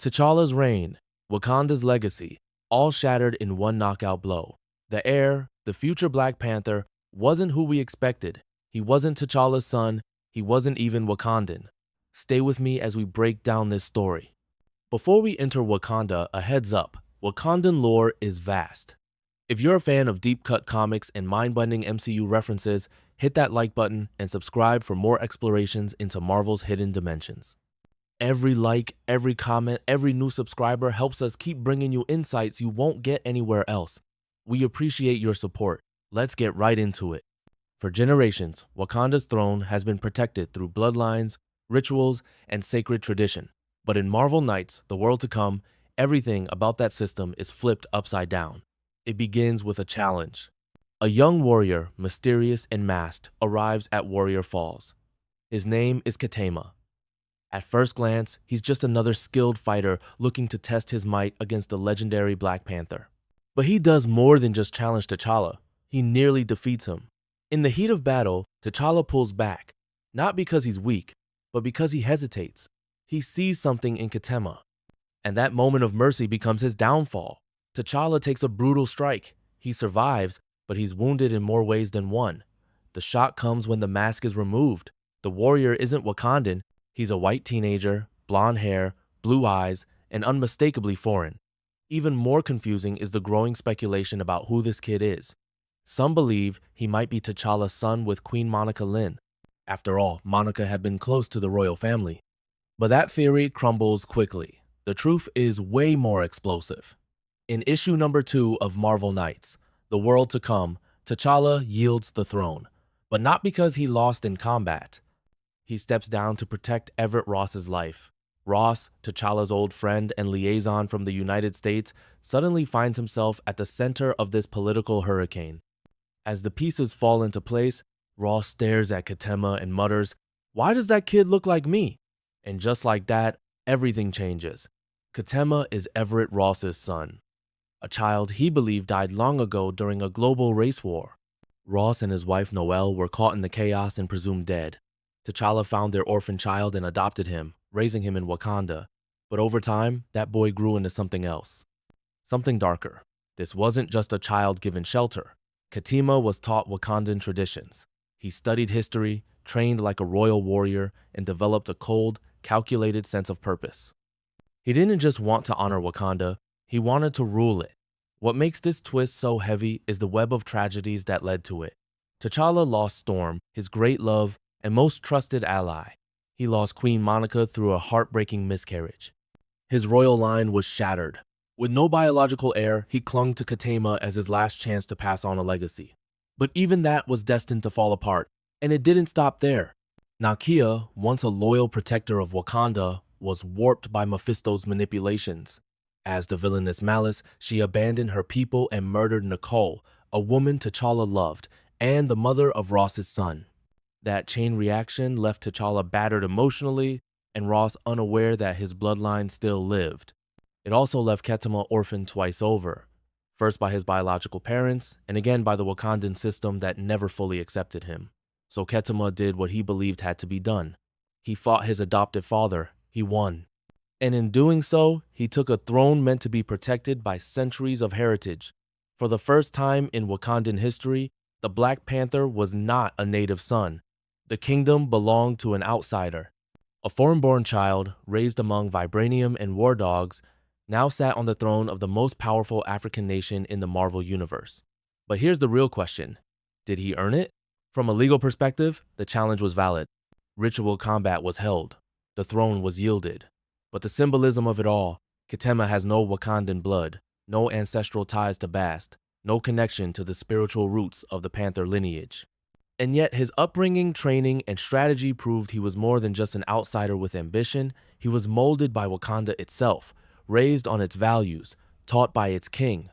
T'Challa's reign, Wakanda's legacy, all shattered in one knockout blow. The heir, the future Black Panther, wasn't who we expected. He wasn't T'Challa's son. He wasn't even Wakandan. Stay with me as we break down this story. Before we enter Wakanda, a heads up, Wakandan lore is vast. If you're a fan of deep-cut comics and mind-bending MCU references, hit that like button and subscribe for more explorations into Marvel's hidden dimensions. Every like, every comment, every new subscriber helps us keep bringing you insights you won't get anywhere else. We appreciate your support. Let's get right into it. For generations, Wakanda's throne has been protected through bloodlines, rituals, and sacred tradition. But in Marvel Knights, the world to come, everything about that system is flipped upside down. It begins with a challenge. A young warrior, mysterious and masked, arrives at Warrior Falls. His name is Ketema. At first glance, he's just another skilled fighter looking to test his might against the legendary Black Panther. But he does more than just challenge T'Challa. He nearly defeats him. In the heat of battle, T'Challa pulls back, not because he's weak, but because he hesitates. He sees something in Ketema, and that moment of mercy becomes his downfall. T'Challa takes a brutal strike. He survives, but he's wounded in more ways than one. The shock comes when the mask is removed. The warrior isn't Wakandan. He's a white teenager, blonde hair, blue eyes, and unmistakably foreign. Even more confusing is the growing speculation about who this kid is. Some believe he might be T'Challa's son with Queen Monica Lynn. After all, Monica had been close to the royal family. But that theory crumbles quickly. The truth is way more explosive. In issue number 2 of Marvel Knights, The World to Come, T'Challa yields the throne, but not because he lost in combat. He steps down to protect Everett Ross's life. Ross, T'Challa's old friend and liaison from the United States, suddenly finds himself at the center of this political hurricane. As the pieces fall into place, Ross stares at Ketema and mutters, "Why does that kid look like me?" And just like that, everything changes. Ketema is Everett Ross's son, a child he believed died long ago during a global race war. Ross and his wife Noelle were caught in the chaos and presumed dead. T'Challa found their orphan child and adopted him, raising him in Wakanda. But over time, that boy grew into something else. Something darker. This wasn't just a child given shelter. Ketema was taught Wakandan traditions. He studied history, trained like a royal warrior, and developed a cold, calculated sense of purpose. He didn't just want to honor Wakanda, he wanted to rule it. What makes this twist so heavy is the web of tragedies that led to it. T'Challa lost Storm, his great love, and most trusted ally. He lost Queen Monica through a heartbreaking miscarriage. His royal line was shattered. With no biological heir, he clung to Ketema as his last chance to pass on a legacy. But even that was destined to fall apart, and it didn't stop there. Nakia, once a loyal protector of Wakanda, was warped by Mephisto's manipulations. As the villainous Malice, she abandoned her people and murdered Nicole, a woman T'Challa loved, and the mother of Ross's son. That chain reaction left T'Challa battered emotionally and Ross unaware that his bloodline still lived. It also left Ketema orphaned twice over, first by his biological parents and again by the Wakandan system that never fully accepted him. So Ketema did what he believed had to be done. He fought his adoptive father. He won. And in doing so, he took a throne meant to be protected by centuries of heritage. For the first time in Wakandan history, the Black Panther was not a native son. The kingdom belonged to an outsider. A foreign-born child, raised among vibranium and war dogs, now sat on the throne of the most powerful African nation in the Marvel universe. But here's the real question. Did he earn it? From a legal perspective, the challenge was valid. Ritual combat was held. The throne was yielded. But the symbolism of it all, Ketema has no Wakandan blood, no ancestral ties to Bast, no connection to the spiritual roots of the Panther lineage. And yet his upbringing, training, and strategy proved he was more than just an outsider with ambition. He was molded by Wakanda itself, raised on its values, taught by its king.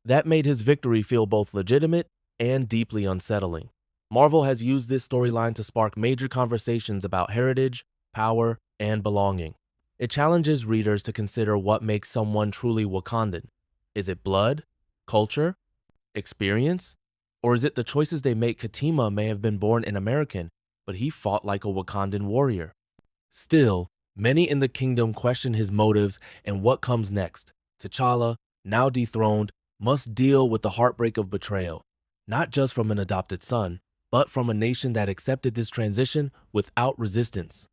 That made his victory feel both legitimate and deeply unsettling. Marvel has used this storyline to spark major conversations about heritage, power, and belonging. It challenges readers to consider what makes someone truly Wakandan. Is it blood, culture, experience? Or is it the choices they make? Ketema may have been born an American, but he fought like a Wakandan warrior. Still, Many in the kingdom question his motives and what comes next. T'Challa, now dethroned, must deal with the heartbreak of betrayal, not just from an adopted son, but from a nation that accepted this transition without resistance.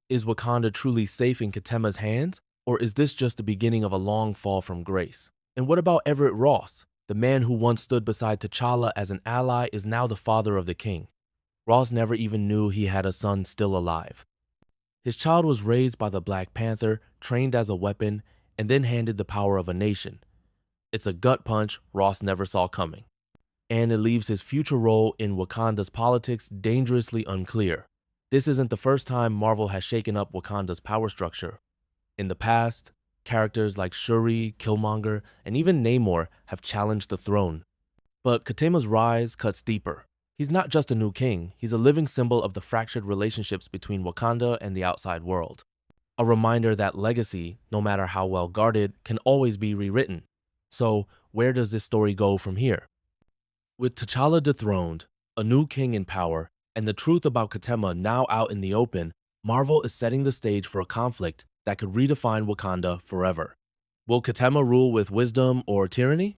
Is Wakanda truly safe in Ketema's hands, or is this just the beginning of a long fall from grace? And what about Everett Ross? The man who once stood beside T'Challa as an ally is now the father of the king. Ross never even knew he had a son still alive. His child was raised by the Black Panther, trained as a weapon, and then handed the power of a nation. It's a gut punch Ross never saw coming. And it leaves his future role in Wakanda's politics dangerously unclear. This isn't the first time Marvel has shaken up Wakanda's power structure. In the past, characters like Shuri, Killmonger, and even Namor have challenged the throne. But Ketema's rise cuts deeper. He's not just a new king, he's a living symbol of the fractured relationships between Wakanda and the outside world. A reminder that legacy, no matter how well guarded, can always be rewritten. So, where does this story go from here? With T'Challa dethroned, a new king in power, and the truth about Ketema now out in the open, Marvel is setting the stage for a conflict that could redefine Wakanda forever. Will Ketema rule with wisdom or tyranny?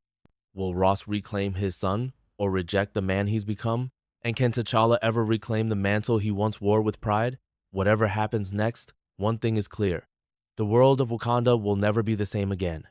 Will Ross reclaim his son or reject the man he's become? And can T'Challa ever reclaim the mantle he once wore with pride? Whatever happens next, one thing is clear. The world of Wakanda will never be the same again.